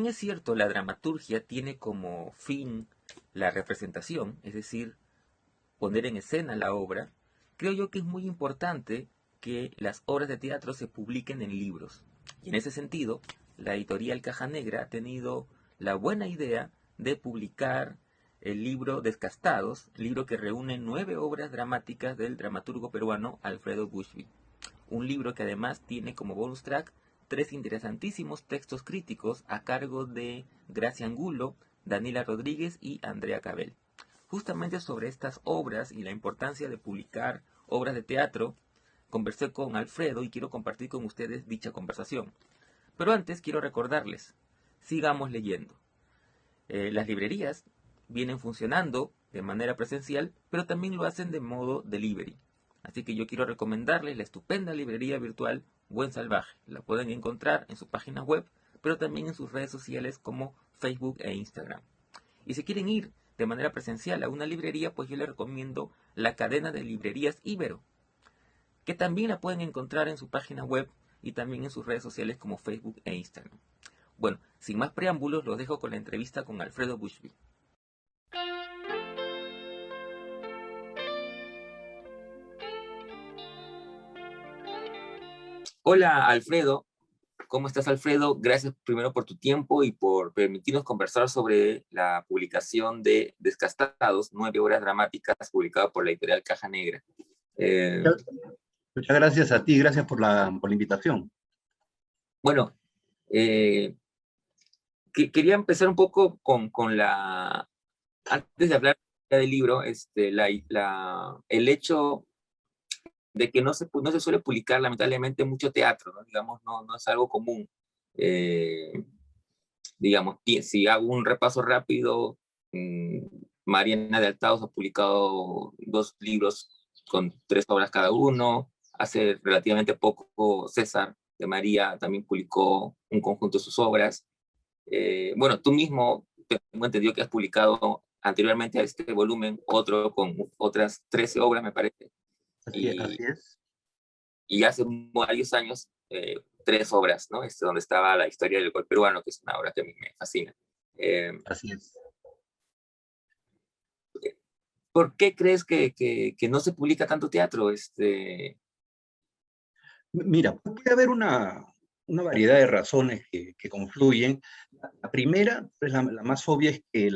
es cierto, la dramaturgia tiene como fin la representación, es decir, poner en escena la obra, creo yo que es muy importante que las obras de teatro se publiquen en libros. Y en ese sentido, la editorial Caja Negra ha tenido la buena idea de publicar el libro Descastados, libro que reúne 9 obras dramáticas del dramaturgo peruano Alfredo Bushby. Un libro que además tiene como bonus track 3 interesantísimos textos críticos a cargo de Gracia Angulo, Daniela Rodríguez y Andrea Cabel. Justamente sobre estas obras y la importancia de publicar obras de teatro, conversé con Alfredo y quiero compartir con ustedes dicha conversación. Pero antes quiero recordarles, sigamos leyendo. Las librerías vienen funcionando de manera presencial, pero también lo hacen de modo delivery. Así que yo quiero recomendarles la estupenda librería virtual Buen Salvaje. La pueden encontrar en su página web, pero también en sus redes sociales como Facebook e Instagram. Y si quieren ir de manera presencial a una librería, pues yo les recomiendo la cadena de librerías Ibero, que también la pueden encontrar en su página web y también en sus redes sociales como Facebook e Instagram. Bueno, sin más preámbulos, los dejo con la entrevista con Alfredo Bushby. Hola Alfredo, ¿cómo estás Alfredo? Gracias primero por tu tiempo y por permitirnos conversar sobre la publicación de Descastados, 9 obras dramáticas publicadas por la editorial Caja Negra. Muchas gracias a ti, gracias por la invitación. Bueno, quería empezar un poco con la... Antes de hablar del libro, el hecho de que no se suele publicar lamentablemente mucho teatro, ¿no? Digamos, no es algo común. Digamos, si hago un repaso rápido, Mariana de Altaos ha publicado 2 libros con 3 obras cada uno. Hace relativamente poco César de María también publicó un conjunto de sus obras. Bueno, tú mismo tengo entendido que has publicado anteriormente a este volumen otro con otras 13 obras, me parece. Así es. Y hace varios años 3 obras, ¿no? Donde estaba la historia del gol peruano, que es una obra que a mí me fascina. Así es. ¿Por qué crees que no se publica tanto teatro? Mira, puede haber una variedad de razones que confluyen. La primera, pues la más obvia, es que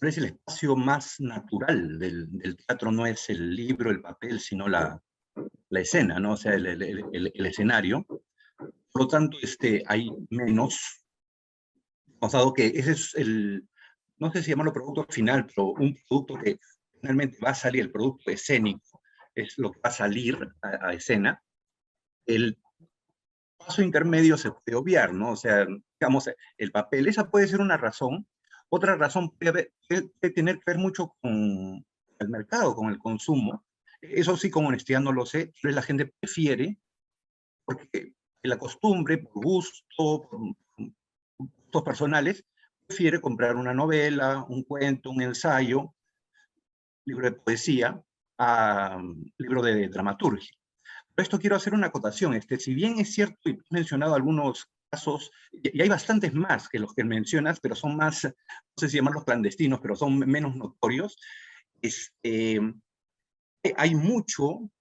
es el espacio más natural del teatro, no es el libro, el papel, sino la escena, ¿no? O sea, el escenario. Por lo tanto, hay menos, dado que ese es no sé si llamarlo producto final, pero un producto que finalmente va a salir, el producto escénico, es lo que va a salir a escena. El paso intermedio se puede obviar, ¿no? O sea, digamos, el papel, esa puede ser una razón. Otra razón puede tener que ver mucho con el mercado, con el consumo. Eso sí, con honestidad no lo sé, pero la gente prefiere, porque la costumbre, por gusto, por gustos personales, prefiere comprar una novela, un cuento, un ensayo, libro de poesía, a libro de dramaturgia. Por esto quiero hacer una acotación. Si bien es cierto, y he mencionado algunos casos, y hay bastantes más que los que mencionas, pero son más, no sé si llamarlos clandestinos, pero son menos notorios, hay mucho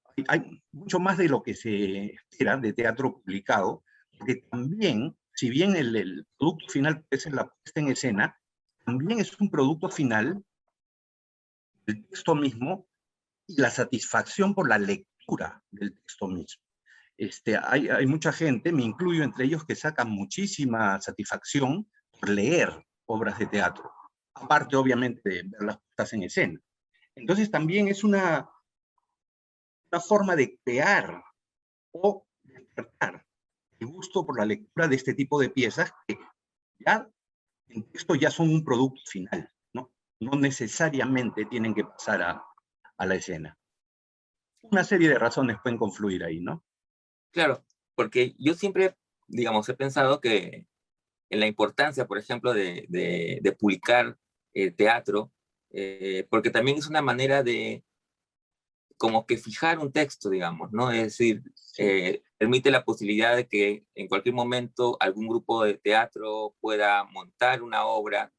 más de lo que se espera de teatro publicado, porque también, si bien el producto final es la puesta en escena, también es un producto final del texto mismo y la satisfacción por la lectura del texto mismo. Hay mucha gente, me incluyo entre ellos, que saca muchísima satisfacción por leer obras de teatro, aparte obviamente de ver las puestas en escena. Entonces también es una forma de crear o despertar el gusto por la lectura de este tipo de piezas que ya en texto ya son un producto final, ¿no? No necesariamente tienen que pasar a la escena. Una serie de razones pueden confluir ahí, ¿no? Claro, porque yo siempre, digamos, he pensado que en la importancia, por ejemplo, de publicar teatro, porque también es una manera de como que fijar un texto, digamos, ¿no? Es decir, Sí. permite la posibilidad de que en cualquier momento algún grupo de teatro pueda montar una obra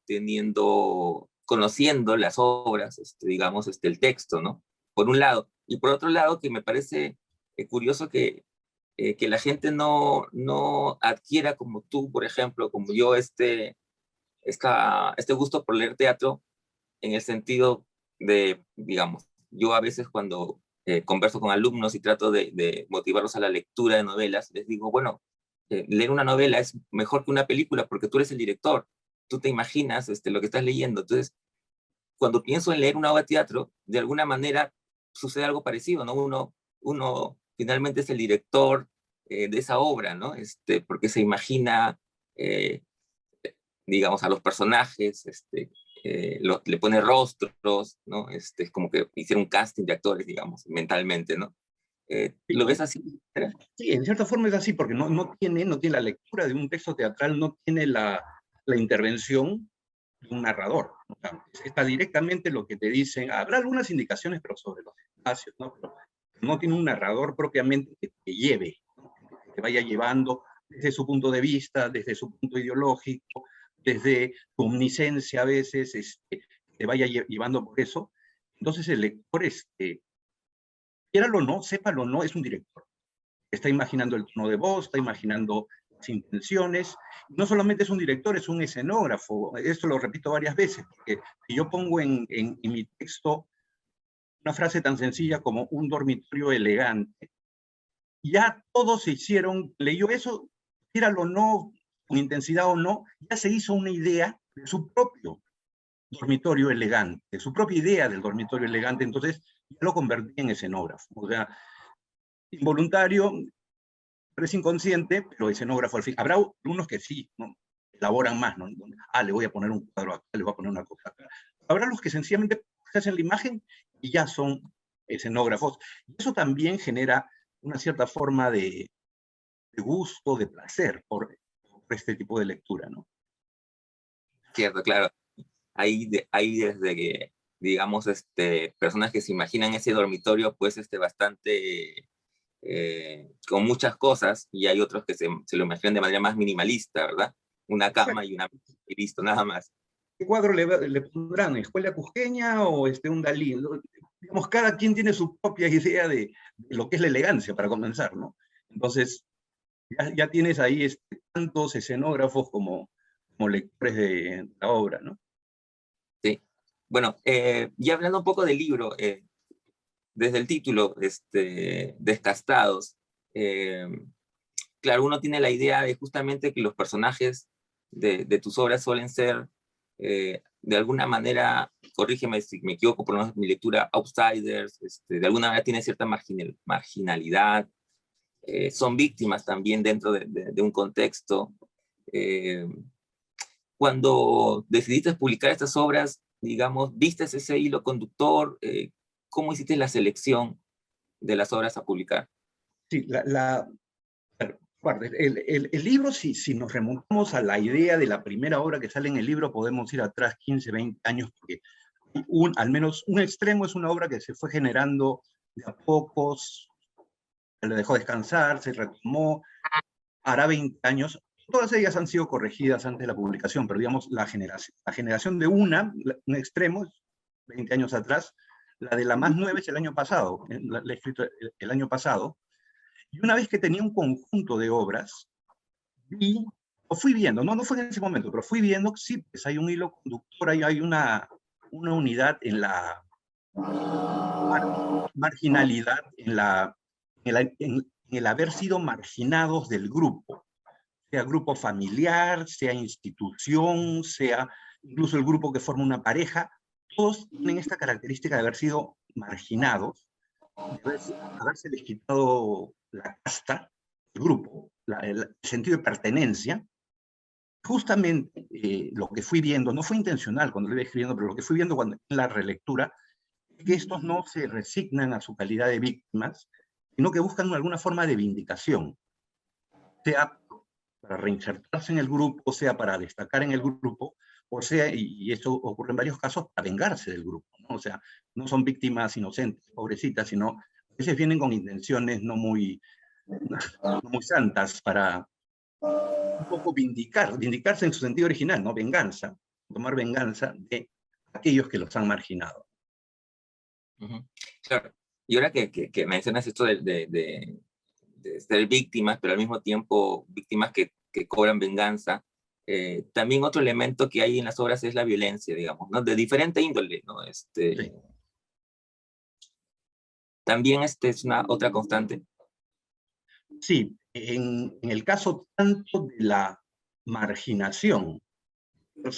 conociendo las obras, digamos, el texto, ¿no? Por un lado. Y por otro lado, que me parece curioso que la gente no adquiera como tú, por ejemplo, como yo, este gusto por leer teatro en el sentido de, digamos, yo a veces cuando converso con alumnos y trato de motivarlos a la lectura de novelas, les digo, bueno, leer una novela es mejor que una película porque tú eres el director, tú te imaginas lo que estás leyendo. Entonces, cuando pienso en leer una obra de teatro, de alguna manera sucede algo parecido, ¿no? Uno finalmente es el director de esa obra, ¿no? Porque se imagina, eh, digamos, a los personajes, le pone rostros, ¿no? Es como que hiciera un casting de actores, digamos, mentalmente, ¿no? ¿Lo ves así? Sí, en cierta forma es así, porque no tiene la lectura de un texto teatral, no tiene la intervención de un narrador, ¿no? O sea, está directamente lo que te dicen. Habrá algunas indicaciones, pero sobre los espacios, ¿no? Pero no tiene un narrador propiamente que te lleve, ¿no? Que te vaya llevando desde su punto de vista, desde su punto ideológico, desde su omnisciencia a veces, te vaya llevando por eso. Entonces el lector, quiéralo o no, sépalo o no, es un director. Está imaginando el tono de voz, está imaginando las intenciones. No solamente es un director, es un escenógrafo. Esto lo repito varias veces, porque si yo pongo en mi texto una frase tan sencilla como un dormitorio elegante, ya todos se hicieron, leyó eso, quiéralo o no, con intensidad o no, ya se hizo una idea de su propio dormitorio elegante, de su propia idea del dormitorio elegante. Entonces ya lo convertí en escenógrafo. O sea, involuntario, pero es inconsciente, pero escenógrafo al fin. Habrá unos que sí, ¿no? Elaboran más, ¿no? Le voy a poner un cuadro acá, le voy a poner una cosa acá. Habrá los que sencillamente hacen la imagen y ya son escenógrafos. Y eso también genera una cierta forma de gusto, de placer por este tipo de lectura, ¿no? Cierto, claro. Ahí desde que, digamos, personas que se imaginan ese dormitorio, pues, bastante con muchas cosas, y hay otros que se lo imaginan de manera más minimalista, ¿verdad? Una cama Exacto. y una y listo, nada más. ¿Qué cuadro le pondrán? ¿Escuela cusqueña o un Dalí? Digamos, cada quien tiene su propia idea de lo que es la elegancia, para comenzar, ¿no? Entonces, ya tienes ahí tantos escenógrafos como lectores de la obra, ¿no? Sí. Bueno, y hablando un poco del libro, desde el título, Descastados, eh, claro, uno tiene la idea de justamente que los personajes de tus obras suelen ser, de alguna manera, corrígeme si me equivoco, por lo menos mi lectura, outsiders, de alguna manera tiene cierta marginalidad, son víctimas también dentro de un contexto. Eh, Cuando decidiste publicar estas obras, digamos, ¿viste ese hilo conductor? ¿Cómo hiciste la selección de las obras a publicar? Sí, guarda, el libro, si nos remontamos a la idea de la primera obra que sale en el libro, podemos ir atrás 15, 20 años, porque al menos un extremo es una obra que se fue generando de a pocos, se le dejó descansar, se retomó, hará 20 años. Todas ellas han sido corregidas antes de la publicación, pero digamos, la generación de un extremo, 20 años atrás, la de la más nueva es el año pasado, la he escrito el año pasado, y una vez que tenía un conjunto de obras, o fui viendo, no fue en ese momento, pero fui viendo que sí, pues hay un hilo conductor, hay una unidad en la marginalidad, en el haber sido marginados del grupo, sea grupo familiar, sea institución, sea incluso el grupo que forma una pareja, todos tienen esta característica de haber sido marginados, de haberse les quitado la casta, el grupo, el sentido de pertenencia. Justamente lo que fui viendo, no fue intencional cuando lo iba escribiendo, pero lo que fui viendo cuando en la relectura, es que estos no se resignan a su calidad de víctimas, sino que buscan alguna forma de vindicación, sea para reinsertarse en el grupo, sea para destacar en el grupo, o sea, y esto ocurre en varios casos, para vengarse del grupo, ¿no? O sea, no son víctimas inocentes, pobrecitas, sino a veces vienen con intenciones no muy no muy santas para un poco vindicarse en su sentido original, ¿no? Venganza, tomar venganza de aquellos que los han marginado. Ujú. Claro. Y ahora que mencionas esto de ser víctimas, pero al mismo tiempo víctimas que cobran venganza, también otro elemento que hay en las obras es la violencia, digamos, ¿no? De diferente índole, ¿no? Sí, También es una otra constante. sí, en el caso tanto de la marginación,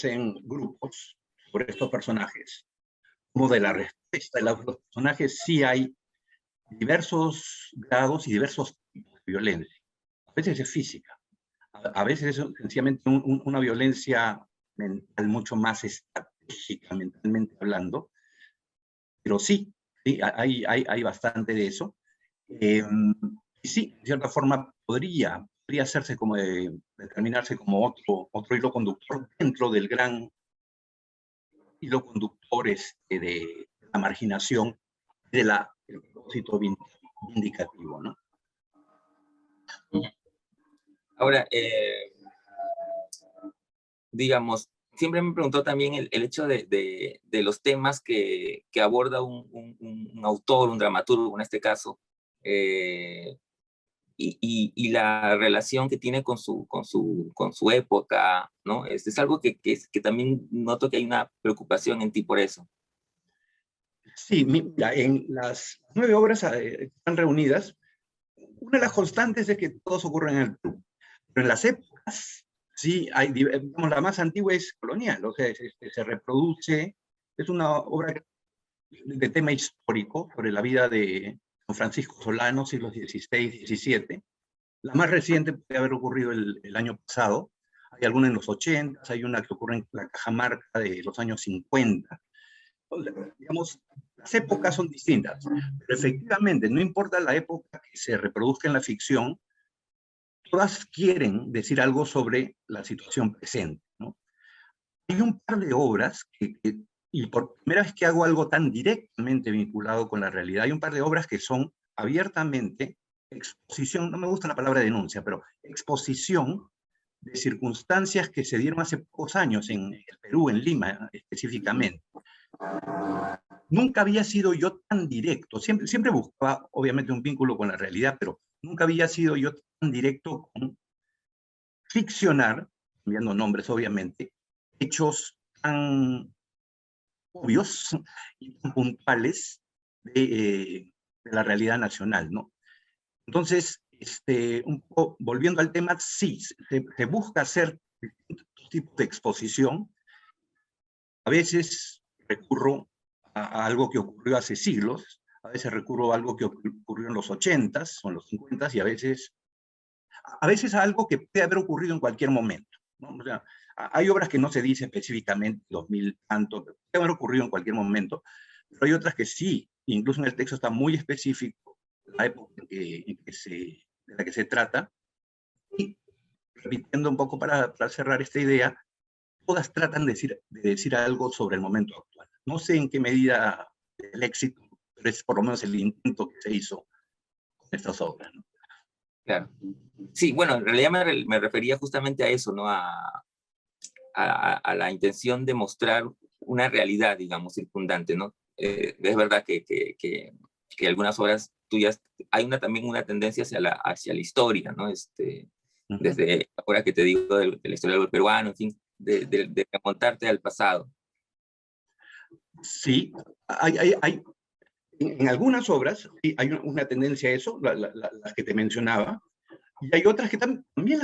en grupos por estos personajes, como de la respuesta de los personajes, sí hay diversos grados y diversos tipos de violencia. A veces es física, a veces es sencillamente una violencia mental mucho más estratégica, mentalmente hablando, pero sí, sí hay bastante de eso. Eh, y sí, de cierta forma podría hacerse como determinarse como otro hilo conductor dentro del gran hilo conductor de la marginación, del propósito vindicativo, ¿no? Ahora, digamos, siempre me preguntó también el hecho de los temas que aborda un autor, un dramaturgo en este caso, eh, y la relación que tiene con su época, ¿no? Es algo que también noto que hay una preocupación en ti por eso. Sí, mira, en las 9 obras que están reunidas, una de las constantes es que todos ocurren en el Perú, pero en las épocas, sí, digamos, la más antigua es colonial, o sea, se reproduce, es una obra de tema histórico sobre la vida de Don Francisco Solano, siglos XVI, XVII. La más reciente puede haber ocurrido el año pasado, hay alguna en los 80, hay una que ocurre en la Cajamarca de los años 50. Digamos, las épocas son distintas, pero efectivamente, no importa la época que se reproduzca en la ficción, todas quieren decir algo sobre la situación presente, ¿no? Hay un par de obras y por primera vez que hago algo tan directamente vinculado con la realidad, hay un par de obras que son abiertamente exposición, no me gusta la palabra denuncia, pero exposición de circunstancias que se dieron hace pocos años en el Perú, en Lima específicamente. Nunca había sido yo tan directo, siempre buscaba obviamente un vínculo con la realidad, pero nunca había sido yo tan directo con ficcionar, cambiando nombres obviamente, hechos tan obvios y tan puntuales de la realidad nacional, ¿no? Entonces, un poco, volviendo al tema, sí, se busca hacer distintos tipos de exposición. A veces recurro a algo que ocurrió hace siglos, a veces recurro a algo que ocurrió en los 80s o en los 50s y a veces a algo que puede haber ocurrido en cualquier momento, ¿no? O sea, hay obras que no se dice específicamente 2000 tanto, puede haber ocurrido en cualquier momento, pero hay otras que sí, incluso en el texto está muy específico la época de la que se trata, y repitiendo un poco para cerrar esta idea, todas tratan de decir algo sobre el momento actual. No sé en qué medida el éxito, pero es por lo menos el intento que se hizo con estas obras, ¿no? Claro. Sí, bueno, en realidad me refería justamente a eso, ¿no? A la intención de mostrar una realidad, digamos, circundante, ¿no? Es verdad que algunas obras tuyas hay también una tendencia hacia la historia, ¿no? Uh -huh. Desde ahora que te digo de la historia del peruano, en fin, de remontarte al pasado. Sí, en algunas obras sí, hay una tendencia a eso, las que te mencionaba, y hay otras que también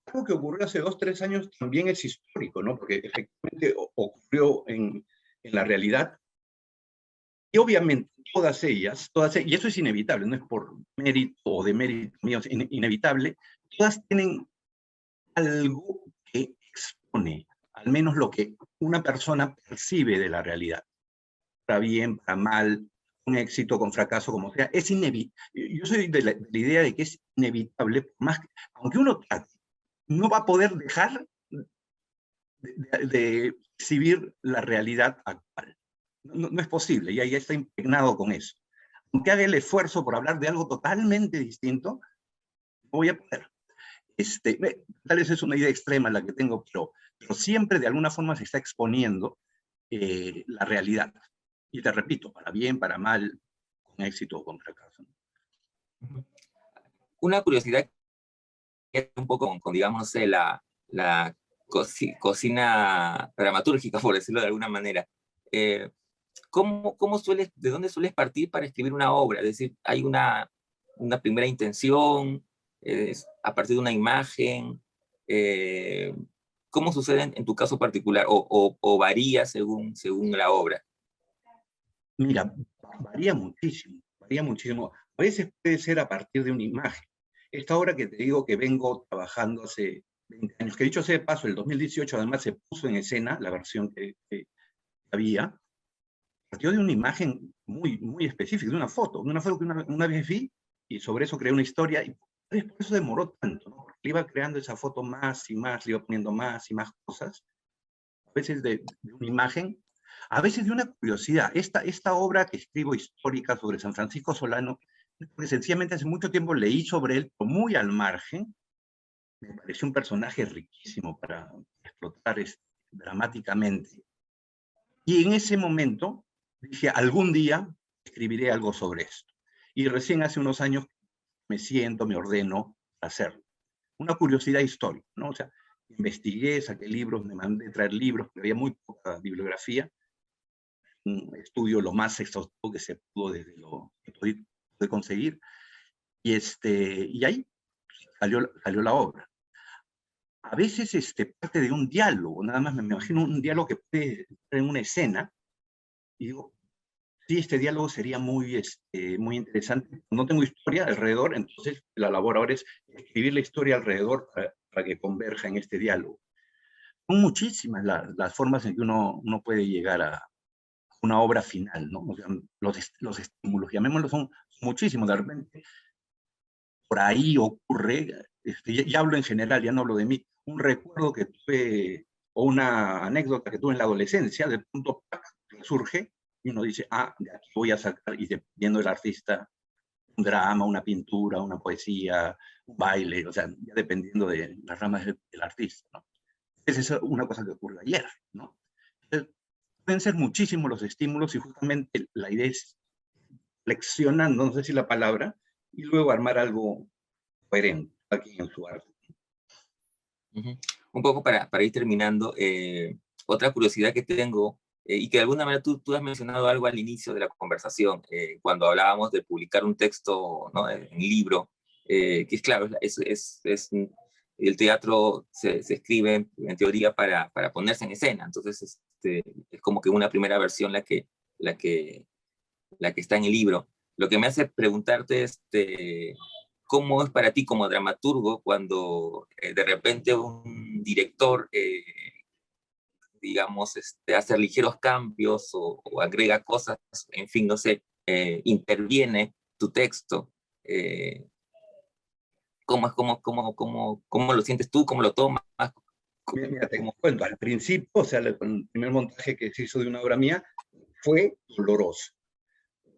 algo que ocurrió hace 2, 3 años también es histórico, ¿no? Porque efectivamente ocurrió en la realidad. Y obviamente y eso es inevitable, no es por mérito o de mérito mío, es inevitable, todas tienen algo que expone, al menos lo que una persona percibe de la realidad, para bien, para mal, un éxito con fracaso, como sea, es inevitable. Yo soy de la idea de que es inevitable, aunque uno trate, no va a poder dejar de exhibir la realidad actual. No es posible, y ahí está impregnado con eso. Aunque haga el esfuerzo por hablar de algo totalmente distinto, voy a poder. Tal vez es una idea extrema la que tengo, pero siempre de alguna forma se está exponiendo la realidad. Y te repito, para bien, para mal, con éxito o con fracaso. Una curiosidad que un poco con digamos, no sé, la cocina dramatúrgica, por decirlo de alguna manera. Eh, ¿De dónde sueles partir para escribir una obra? Es decir, ¿hay una primera intención a partir de una imagen? Eh, ¿Cómo sucede en tu caso particular? ¿O varía según la obra? Mira, varía muchísimo, varía muchísimo. A veces puede ser a partir de una imagen. Esta obra que te digo que vengo trabajando hace 20 años, que dicho sea de paso, el 2018 además se puso en escena la versión que había, partió de una imagen muy, muy específica, de una foto que una vez vi y sobre eso creé una historia y por eso demoró tanto, ¿no? Porque le iba creando esa foto más y más, le iba poniendo más y más cosas, a veces de una imagen, a veces de una curiosidad. Esta obra que escribo histórica sobre San Francisco Solano, porque sencillamente hace mucho tiempo leí sobre él, pero muy al margen, me pareció un personaje riquísimo para explotar dramáticamente. Y en ese momento dije, algún día escribiré algo sobre esto. Y recién hace unos años me siento, me ordeno a hacerlo. Una curiosidad histórica, ¿no? O sea, investigué, saqué libros, me mandé traer libros, porque había muy poca bibliografía. Un estudio lo más exhaustivo que se pudo desde lo que pude conseguir. Y ahí salió la obra. A veces parte de un diálogo, nada más me imagino un diálogo que puede estar en una escena, y digo, sí, este diálogo sería muy interesante. No tengo historia alrededor, entonces la labor ahora es escribir la historia alrededor para que converja en este diálogo. Son muchísimas las formas en que uno puede llegar a una obra final, ¿no? O sea, los estímulos, llamémoslo, son muchísimos. De repente, por ahí ocurre, ya hablo en general, ya no hablo de mí, un recuerdo que tuve o una anécdota que tuve en la adolescencia, de pronto surge y uno dice, de aquí voy a sacar, y dependiendo del artista, un drama, una pintura, una poesía, un baile, o sea, ya dependiendo de las ramas del artista, ¿no? Esa es una cosa que ocurrió ayer, ¿no? Entonces, pueden ser muchísimos los estímulos y justamente la idea es flexionando, no sé si la palabra, y luego armar algo coherente aquí en su arte. Ujú. Un poco para ir terminando, otra curiosidad que tengo, y que de alguna manera tú has mencionado algo al inicio de la conversación, cuando hablábamos de publicar un texto, ¿no? En libro, que es claro, el teatro se escribe en teoría para ponerse en escena, entonces es como que una primera versión la que, la que está en el libro. Lo que me hace preguntarte, ¿cómo es para ti como dramaturgo cuando de repente un director, digamos, hace ligeros cambios o agrega cosas, en fin, no sé, interviene tu texto? Eh, ¿Cómo lo sientes tú? ¿Cómo lo tomas? Mira, te cuento, al principio, o sea, el primer montaje que se hizo de una obra mía fue doloroso.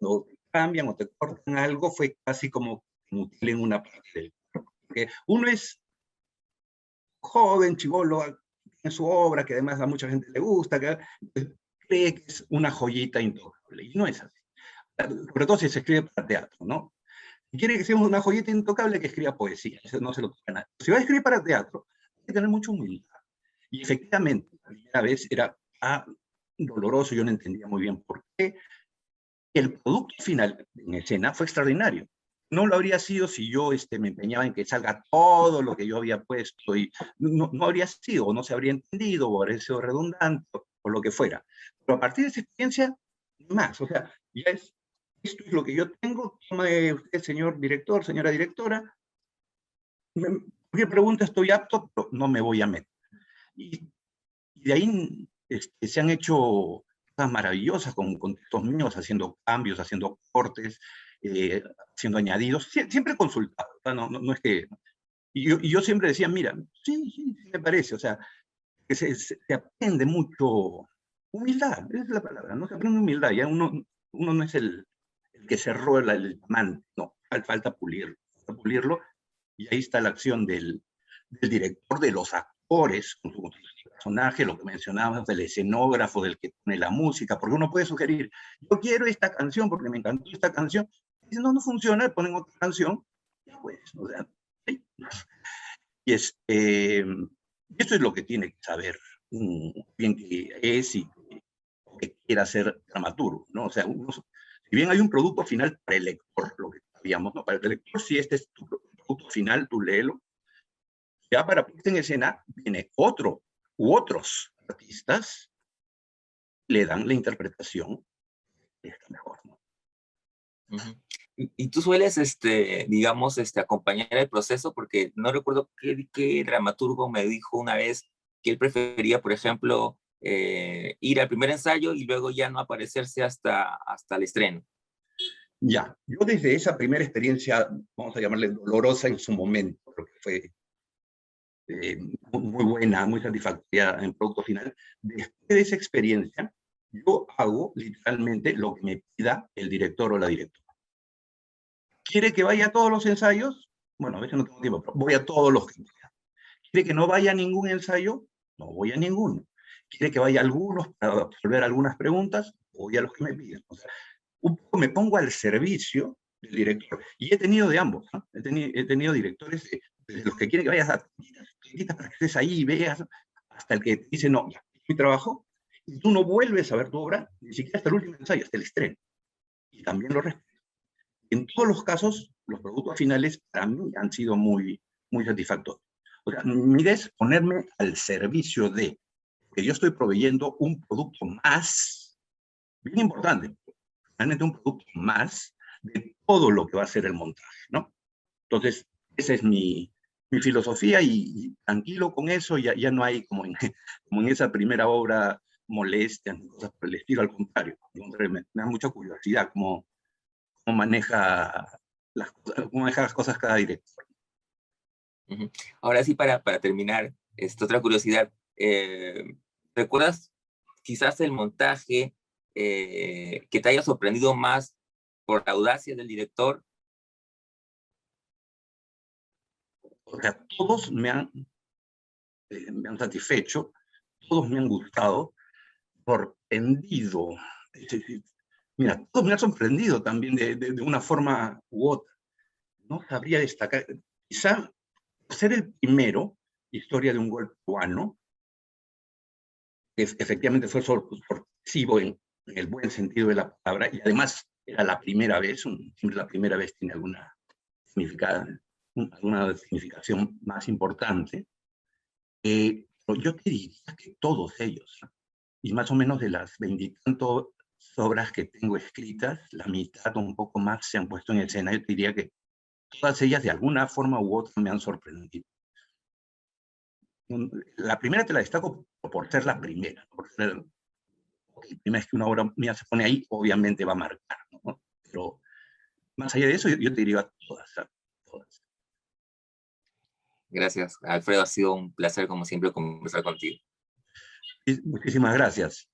No te cambian o te cortan algo, fue casi como mutilen una parte del cuerpo. Porque uno es joven, chibolo, en su obra, que además a mucha gente le gusta, que cree que es una joyita intocable, y no es así. Sobre todo si se escribe para teatro, ¿no? Si quiere que sea una joyita intocable, que escriba poesía, eso no se lo toca a nadie. Si va a escribir para teatro, hay que tener mucha humildad. Y efectivamente, la primera vez era doloroso, yo no entendía muy bien por qué. El producto final en escena fue extraordinario. No lo habría sido si yo me empeñaba en que salga todo lo que yo había puesto y no habría sido, o no se habría entendido, o habría sido redundante, o lo que fuera. Pero a partir de esa experiencia, más, o sea, esto es lo que yo tengo, tome usted, señor director, señora directora, cualquier pregunta estoy apto, pero no me voy a meter. Y de ahí se han hecho cosas maravillosas con textos míos, haciendo cambios, haciendo cortes, haciendo añadidos, siempre consultado, no es que... Y yo siempre decía, mira, sí, me parece, o sea, que se aprende mucho humildad, esa es la palabra, ¿no? Se aprende humildad, ya uno no es el que cerró el diamante, no, falta pulirlo, y ahí está la acción del director, de los actores, con su personaje, lo que mencionábamos, del escenógrafo, del que pone la música, porque uno puede sugerir, yo quiero esta canción porque me encantó esta canción, y si no, no funciona, ponen otra canción, ya pues, o sea, sí. Y eso es lo que tiene que saber bien que es y que quiera ser dramaturgo, ¿no? O sea, si bien hay un producto final para el lector, lo que sabíamos, ¿no? Para el lector, si este es tu producto final, tú léelo. Ya para puesta en escena, viene otro u otros artistas, le dan la interpretación que está mejor, ¿no? Ujú. Y tú sueles, digamos, acompañar el proceso, porque no recuerdo qué dramaturgo me dijo una vez que él prefería, por ejemplo, ir al primer ensayo y luego ya no aparecerse hasta el estreno. Ya, yo desde esa primera experiencia, vamos a llamarle dolorosa en su momento, porque fue muy buena, muy satisfactoria en producto final, después de esa experiencia, yo hago literalmente lo que me pida el director o la directora. ¿Quiere que vaya a todos los ensayos? Bueno, a veces no tengo tiempo, pero voy a todos los que pueda. ¿Quiere que no vaya a ningún ensayo? No voy a ninguno. ¿Quiere que vaya a algunos para resolver algunas preguntas? Voy a los que me piden. O sea, un poco me pongo al servicio del director. Y he tenido de ambos, ¿no? He tenido directores desde los que quieren que vayas a para que estés ahí y veas, hasta el que dice, no, ya, es mi trabajo, y tú no vuelves a ver tu obra, ni siquiera hasta el último ensayo, hasta el estreno. Y también lo respeto. En todos los casos, los productos finales para mí han sido muy satisfactorios. O sea, mi idea es ponerme al servicio de que yo estoy proveyendo un producto más, bien importante, realmente un producto más de todo lo que va a ser el montaje, ¿no? Entonces, esa es mi filosofía y tranquilo con eso, ya no hay como en esa primera obra molestias, cosas por el estilo, al contrario, me da mucha curiosidad cómo maneja cómo maneja las cosas cada director. Ujú. Ahora sí, para terminar, otra curiosidad. ¿Recuerdas quizás el montaje que te haya sorprendido más por la audacia del director? O sea, todos me han satisfecho, todos me han gustado, sorprendido. Es decir, mira, todos me han sorprendido también de una forma u otra. No sabría destacar, quizá ser el primero, Historia de un gol peruano, que efectivamente fue sorpresivo en el buen sentido de la palabra, y además era la primera vez, siempre la primera vez tiene alguna significación más importante. Pero yo te diría que todos ellos, ¿no? Y más o menos de las veintitantas obras que tengo escritas, la mitad o un poco más se han puesto en escena. Yo te diría que todas ellas de alguna forma u otra me han sorprendido. La primera te la destaco por ser la primera, por ser la primera vez que una obra mía se pone ahí, obviamente va a marcar, ¿no? Pero más allá de eso, yo te diría todas, todas. Gracias, Alfredo. Ha sido un placer, como siempre, conversar contigo. Muchísimas gracias.